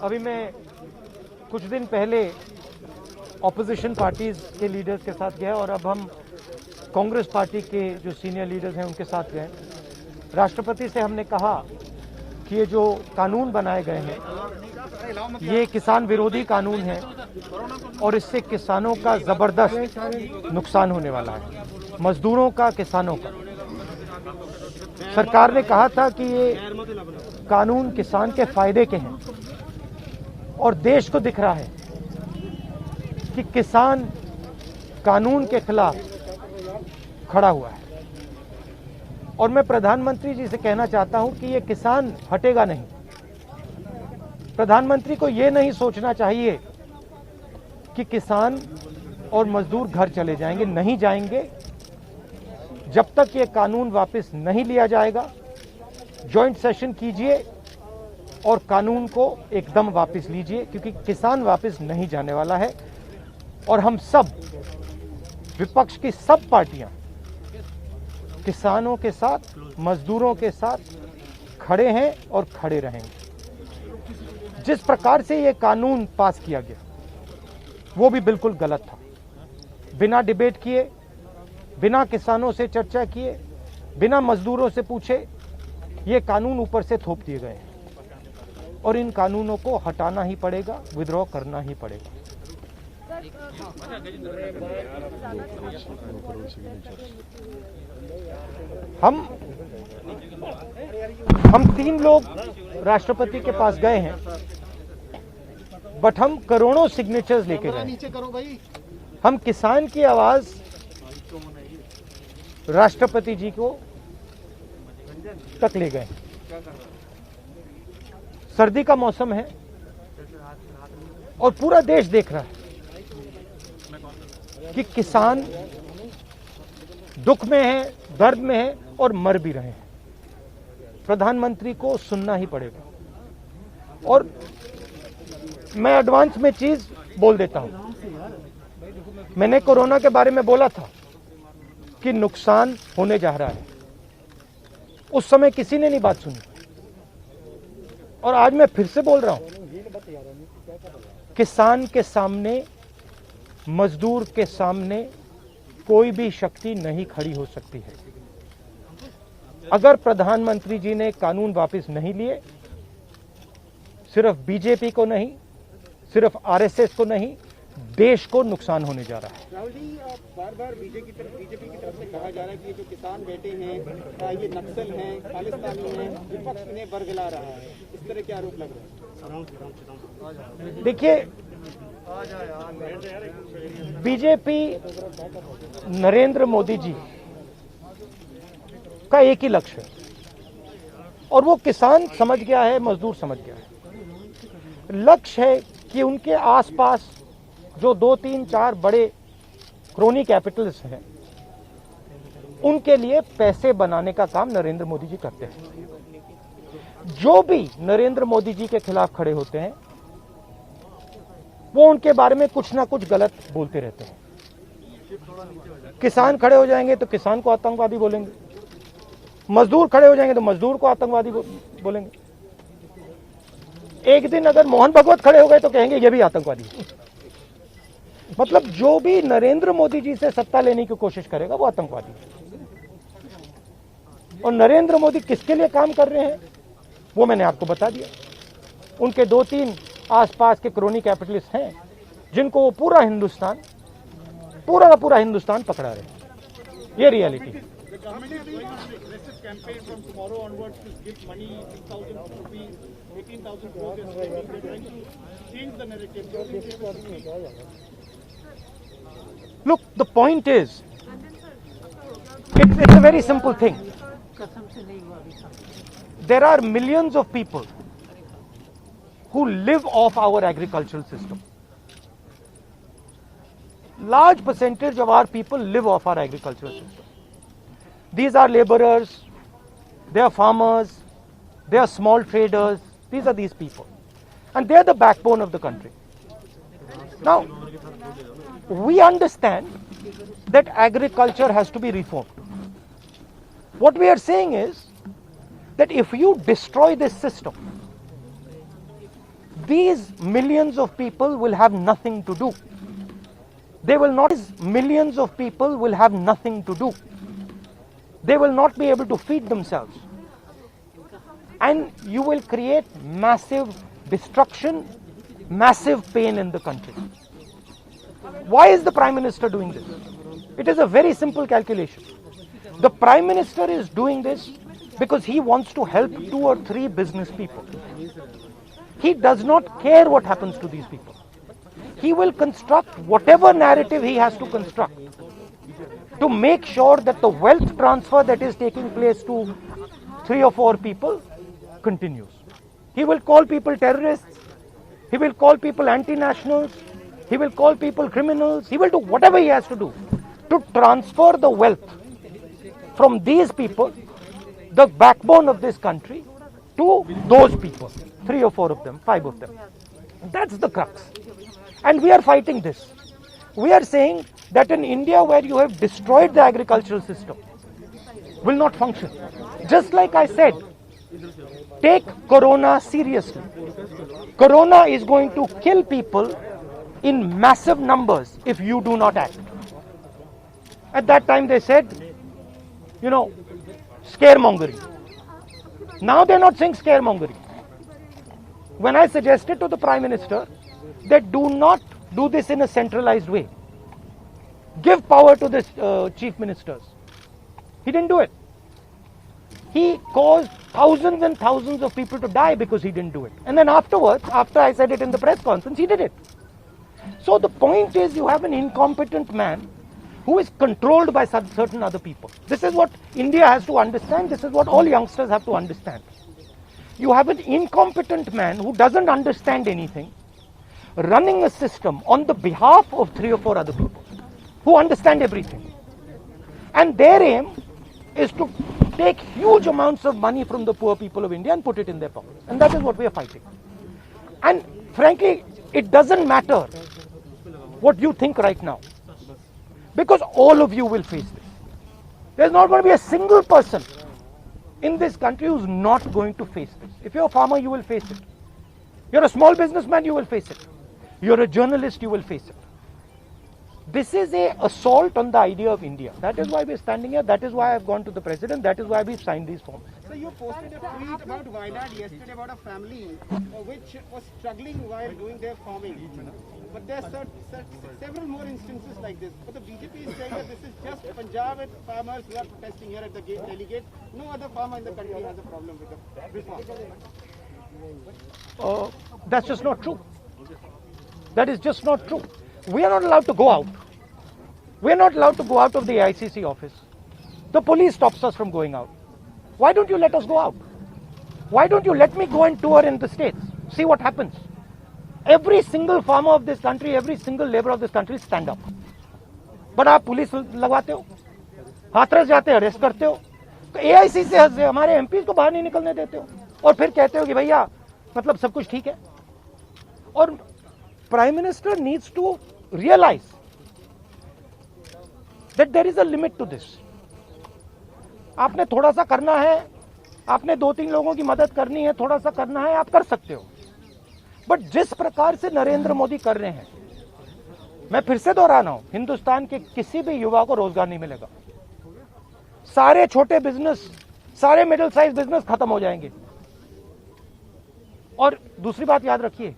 अभी मैं कुछ दिन पहले ऑपोजिशन पार्टीज के लीडर्स के साथ गया और अब हम कांग्रेस पार्टी के जो सीनियर लीडर्स हैं उनके साथ गए। राष्ट्रपति से हमने कहा कि ये जो कानून बनाए गए हैं ये किसान विरोधी कानून है और इससे किसानों का ज़बरदस्त नुकसान होने वाला है, मजदूरों का, किसानों का। सरकार ने कहा था कि ये कानून किसान के फायदे के हैं और देश को दिख रहा है कि किसान कानून के खिलाफ खड़ा हुआ है। और मैं प्रधानमंत्री जी से कहना चाहता हूं कि ये किसान हटेगा नहीं। प्रधानमंत्री को ये नहीं सोचना चाहिए कि किसान और मजदूर घर चले जाएंगे, नहीं जाएंगे। जब तक ये कानून वापस नहीं लिया जाएगा, जॉइंट सेशन कीजिए और कानून को एकदम वापस लीजिए, क्योंकि किसान वापस नहीं जाने वाला है। और हम सब, विपक्ष की सब पार्टियां किसानों के साथ, मजदूरों के साथ खड़े हैं और खड़े रहेंगे। जिस प्रकार से ये कानून पास किया गया वो भी बिल्कुल गलत था। बिना डिबेट किए, बिना किसानों से चर्चा किए, बिना मजदूरों से पूछे ये कानून ऊपर से थोप दिए गए हैं और इन कानूनों को हटाना ही पड़ेगा, विड्रॉ करना ही पड़ेगा। हम 3 लोग राष्ट्रपति के पास गए हैं, बट हम करोड़ों सिग्नेचर्स लेके गए। हम किसान की आवाज राष्ट्रपति जी को तक ले गए। सर्दी का मौसम है और पूरा देश देख रहा है कि किसान दुख में है, दर्द में है और मर भी रहे हैं। प्रधानमंत्री को सुनना ही पड़ेगा। और मैं एडवांस में चीज बोल देता हूं। मैंने कोरोना के बारे में बोला था कि नुकसान होने जा रहा है। उस समय किसी ने नहीं बात सुनी और आज मैं फिर से बोल रहा हूं, किसान के सामने, मजदूर के सामने कोई भी शक्ति नहीं खड़ी हो सकती है। अगर प्रधानमंत्री जी ने कानून वापस नहीं लिए, सिर्फ बीजेपी को नहीं, सिर्फ आरएसएस को नहीं, देश को नुकसान होने जा रहा है। राहुल जी, बार-बार बीजेपी की तरफ से कहा जा रहा है कि ये जो किसान बैठे हैं ये नक्सल हैं, खालिस्तानी हैं, विपक्ष इन्हें बरगला रहा है। इस तरह के आरोप लग रहे हैं। देखिए, बीजेपी नरेंद्र मोदी जी का एक ही लक्ष्य है और वो किसान समझ गया है, मजदूर समझ गया है। लक्ष्य है कि उनके आसपास जो 2, 3, 4 बड़े क्रोनी कैपिटल्स हैं, उनके लिए पैसे बनाने का काम नरेंद्र मोदी जी करते हैं। जो भी नरेंद्र मोदी जी के खिलाफ खड़े होते हैं वो उनके बारे में कुछ ना कुछ गलत बोलते रहते हैं। किसान खड़े हो जाएंगे तो किसान को आतंकवादी बोलेंगे, मजदूर खड़े हो जाएंगे तो मजदूर को आतंकवादी बोलेंगे। एक दिन अगर मोहन भगवत खड़े हो गए तो कहेंगे ये भी आतंकवादी है। मतलब जो भी नरेंद्र मोदी जी से सत्ता लेने की कोशिश करेगा वो आतंकवादी है। और नरेंद्र मोदी किसके लिए काम कर रहे हैं वो मैंने आपको बता दिया। उनके 2-3 आसपास के क्रोनी कैपिटलिस्ट हैं जिनको वो पूरा का पूरा हिंदुस्तान पकड़ा रहे हैं। ये रियलिटी है। Look, the point is, it's a very simple thing. There are millions of people who live off our agricultural system. Large percentage of our people live off our agricultural system. These are laborers, they are farmers, they are small traders. These are these people. And they are the backbone of the country. Now, we understand that agriculture has to be reformed. What we are saying is that if you destroy this system, these millions of people will have nothing to do. They will not, millions of people will have nothing to do. They will not be able to feed themselves. And you will create massive destruction, massive pain in the country. Why is the Prime Minister doing this? It is a very simple calculation. The Prime Minister is doing this because he wants to help 2 or 3 business people. He does not care what happens to these people. He will construct whatever narrative he has to construct to make sure that the wealth transfer that is taking place to 3 or 4 people continues. He will call people terrorists. He will call people anti-nationals. He will call people criminals. He will do whatever he has to do to transfer the wealth from these people, the backbone of this country, to those people, 3 or 4 of them, 5 of them. That's the crux. And we are fighting this. We are saying that in India, where you have destroyed the agricultural system, will not function. Just like I said, take Corona seriously. Corona is going to kill people in massive numbers if you do not act. At that time they said, scaremongering. Now they're not saying scaremongering. When I suggested to the Prime Minister that do not do this in a centralized way, give power to the chief ministers, he didn't do it. He caused thousands and thousands of people to die because he didn't do it. And then afterwards, after I said it in the press conference, he did it. So the point is, you have an incompetent man who is controlled by certain other people. This is what India has to understand. This is what all youngsters have to understand. You have an incompetent man who doesn't understand anything, running a system on the behalf of 3 or 4 other people who understand everything. And their aim is to take huge amounts of money from the poor people of India and put it in their pockets. And that is what we are fighting. And frankly, it doesn't matter what you think right now, because all of you will face this. There's not going to be a single person in this country who's not going to face this. If you're a farmer, you will face it. You're a small businessman, you will face it. You're a journalist, you will face it. This is an assault on the idea of India. That is why we're standing here. That is why I've gone to the president. That is why we've signed these forms. So you posted a tweet about Wayanad yesterday about a family which was struggling while doing their farming. But there are several more instances like this. But the BJP is saying that this is just Punjab and farmers who are protesting here at the Delhi gate. No other farmer in the country has a problem with the reform. That's just not true. That is just not true. We are not allowed to go out. We are not allowed to go out of the ICC office. The police stops us from going out. Why don't you let us go out? Why don't you let me go and tour in the states? See what happens. Every single farmer of this country, every single labor of this country stand up. But आप police लगवाते हो, हाथरस जाते हो, arrest करते हो, तो AIC से हमारे MPs को बाहर नहीं निकलने देते हो, और फिर कहते हो कि भैया मतलब सब कुछ ठीक है. और Prime Minister needs to realize that there is a limit to this. आपने थोड़ा सा करना है, आपने 2-3 लोगों की मदद करनी है, थोड़ा सा करना है, आप कर सकते हो. बट जिस प्रकार से नरेंद्र मोदी कर रहे हैं, मैं फिर से दोहरा रहा हूं, हिंदुस्तान के किसी भी युवा को रोजगार नहीं मिलेगा. सारे छोटे बिजनेस, सारे मिडिल साइज बिजनेस खत्म हो जाएंगे. और दूसरी बात याद रखिए,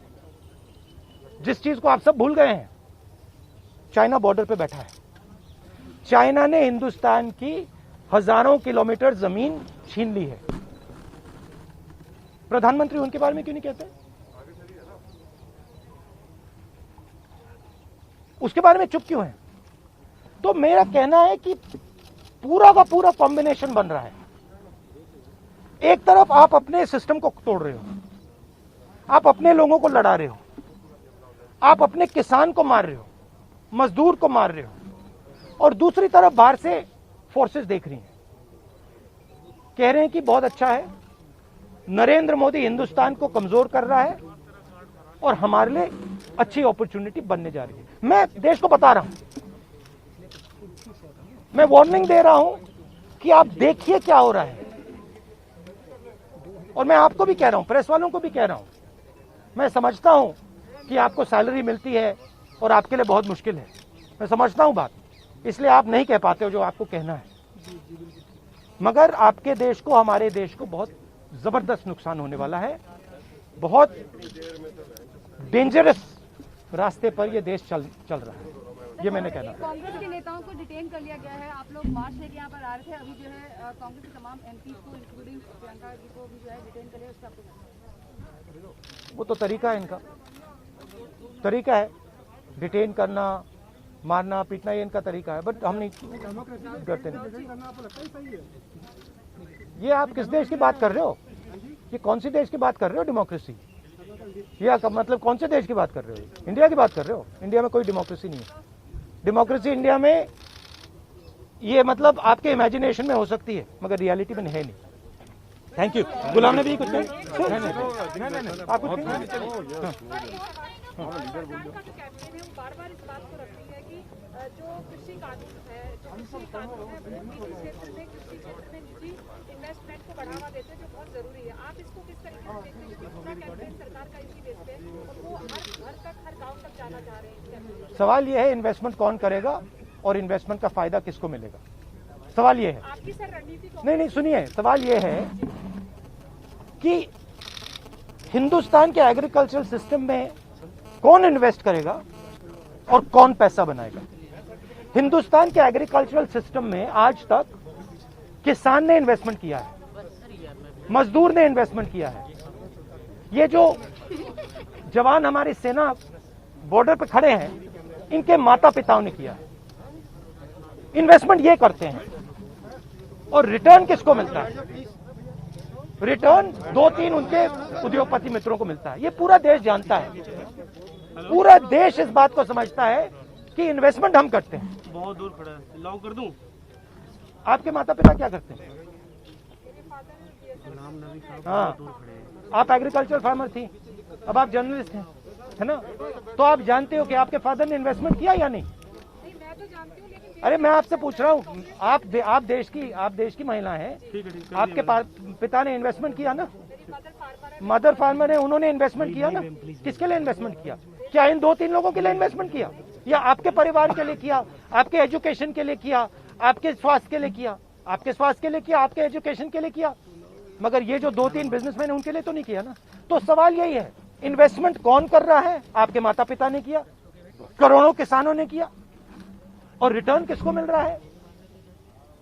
जिस चीज को आप सब भूल गए हैं, चाइना बॉर्डर पे बैठा है. चाइना ने हिंदुस्तान की हजारों किलोमीटर जमीन छीन ली है. प्रधानमंत्री उनके बारे में क्यों नहीं कहते? उसके बारे में चुप क्यों है? तो मेरा कहना है कि पूरा का पूरा कॉम्बिनेशन बन रहा है. एक तरफ आप अपने सिस्टम को तोड़ रहे हो, आप अपने लोगों को लड़ा रहे हो, आप अपने किसान को मार रहे हो, मजदूर को मार रहे हो, और दूसरी तरफ बाहर से फोर्सेस देख रही हैं, कह रहे हैं कि बहुत अच्छा है, नरेंद्र मोदी हिंदुस्तान को कमजोर कर रहा है और हमारे लिए अच्छी अपॉर्चुनिटी बनने जा रही है. मैं देश को बता रहा हूं, मैं वार्निंग दे रहा हूं कि आप देखिए क्या हो रहा है. और मैं आपको भी कह रहा हूं, प्रेस वालों को भी कह रहा हूं, मैं समझता हूं कि आपको सैलरी मिलती है और आपके लिए बहुत मुश्किल है, मैं समझता हूं बात, इसलिए आप नहीं कह पाते हो जो आपको कहना है। मगर आपके देश को, हमारे देश को बहुत जबरदस्त नुकसान होने वाला है। बहुत डेंजरस रास्ते पर ये देश चल रहा है, ये मैंने कहना। कांग्रेस के नेताओं को डिटेन कर लिया गया है। आप लोग मार्च लेके यहाँ पर आ रहे थे, अभी जो है कांग्रेस के तमाम एमपी को इंक्लूडिंग प्रियंका जी को भी जो है डिटेन कर लिया, उसका वो तो तरीका है इनका, तरीका है डिटेन करना, मारना पीटना, ये इनका तरीका है, बट हम नहीं करते नहीं। ये आप किस देश की बात कर रहे हो? ये कौन सी देश की बात कर रहे हो? डेमोक्रेसी? ये मतलब कौन से देश की बात कर रहे हो? इंडिया की बात कर रहे हो? इंडिया में कोई डेमोक्रेसी नहीं है। डेमोक्रेसी इंडिया में ये मतलब आपके इमेजिनेशन में हो सकती है, मगर रियलिटी में है नहीं। Thank you. गुलाम नबी कुछ नहीं, आप कुछ बार-बार इस बात को रखती है कि जो कृषि कानून है वो कृषि क्षेत्र में निजी इन्वेस्टमेंट को बढ़ावा देते हैं, जो बहुत जरूरी है। आप इसको किस तरीके से देखते हैं कि पूरा कैंपेन सरकार का इसी बेस पे और वो हर घर तक, हर गांव तक जाना चाह रहे हैं? सवाल ये है इन्वेस्टमेंट कौन करेगा और इन्वेस्टमेंट का फायदा किसको मिलेगा? सवाल ये है। आपकी सर रणनीति नहीं, सुनिए, सवाल ये है कि हिंदुस्तान के एग्रीकल्चरल सिस्टम में कौन इन्वेस्ट करेगा और कौन पैसा बनाएगा? हिंदुस्तान के एग्रीकल्चरल सिस्टम में आज तक किसान ने इन्वेस्टमेंट किया है, मजदूर ने इन्वेस्टमेंट किया है। ये जो जवान हमारी सेना बॉर्डर पे खड़े हैं, इनके माता पिताओं ने किया है। इन्वेस्टमेंट ये करते हैं और रिटर्न किसको मिलता है? रिटर्न 2-3 उनके उद्योगपति मित्रों को मिलता है। ये पूरा देश जानता है, पूरा देश इस बात को समझता है कि इन्वेस्टमेंट हम करते हैं। बहुत दूर खड़ा है, लॉक कर दूं? आपके माता पिता क्या करते हैं? हाँ, आप एग्रीकल्चर फार्मर थी, अब आप जर्नलिस्ट हैं, है ना? तो आप जानते हो कि आपके फादर ने इन्वेस्टमेंट किया या नहीं? अरे मैं आपसे पूछ रहा हूँ, आप देश की महिला हैं, आपके पिता ने इन्वेस्टमेंट किया ना? मदर फार्मर है, उन्होंने इन्वेस्टमेंट किया ना? किसके लिए इन्वेस्टमेंट किया? क्या इन 2-3 लोगों के लिए इन्वेस्टमेंट किया, या आपके परिवार के लिए किया, आपके एजुकेशन के लिए किया, आपके स्वास्थ्य के लिए किया, आपके स्वास्थ्य के लिए किया, आपके एजुकेशन के लिए किया? मगर ये जो 2-3 बिजनेसमैन है उनके लिए तो नहीं किया ना। तो सवाल यही है, इन्वेस्टमेंट कौन कर रहा है? आपके माता पिता ने किया, करोड़ों किसानों ने किया, और रिटर्न किसको मिल रहा है?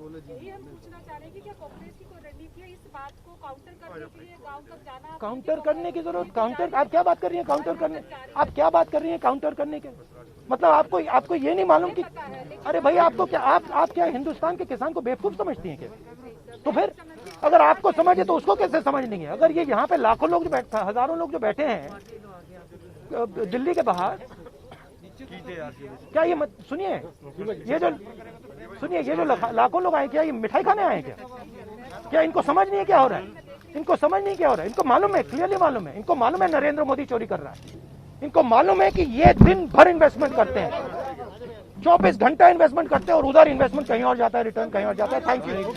यही हम पूछना चाह रहे हैं कि क्या कांग्रेस की कोई रणनीति है इस बात को काउंटर करने के लिए, गांव तक जाना? काउंटर करने की जरूरत, काउंटर आप क्या बात कर रही हैं? काउंटर करने, आप क्या बात कर रही हैं काउंटर करने के? मतलब आपको ये नहीं मालूम कि, अरे भाई आपको क्या, आप क्या हिंदुस्तान के किसान को बेवकूफ समझती हैं क्या? तो फिर अगर आपको समझे तो उसको कैसे समझ नहीं है? अगर ये यहाँ पे लाखों लोग जो बैठा, हजारों लोग जो बैठे हैं दिल्ली के बाहर, क्या ये सुनिए, ये जो लाखों लोग आए, क्या ये मिठाई खाने आए क्या इनको समझ नहीं है क्या हो रहा है? इनको समझ नहीं क्या हो रहा है? इनको मालूम है, क्लियरली मालूम है, इनको मालूम है नरेंद्र मोदी चोरी कर रहा है। इनको मालूम है कि ये दिन भर इन्वेस्टमेंट करते हैं, 24 घंटा इन्वेस्टमेंट करते हैं, और उधर इन्वेस्टमेंट कहीं और जाता है, रिटर्न कहीं और जाता है। Thank you.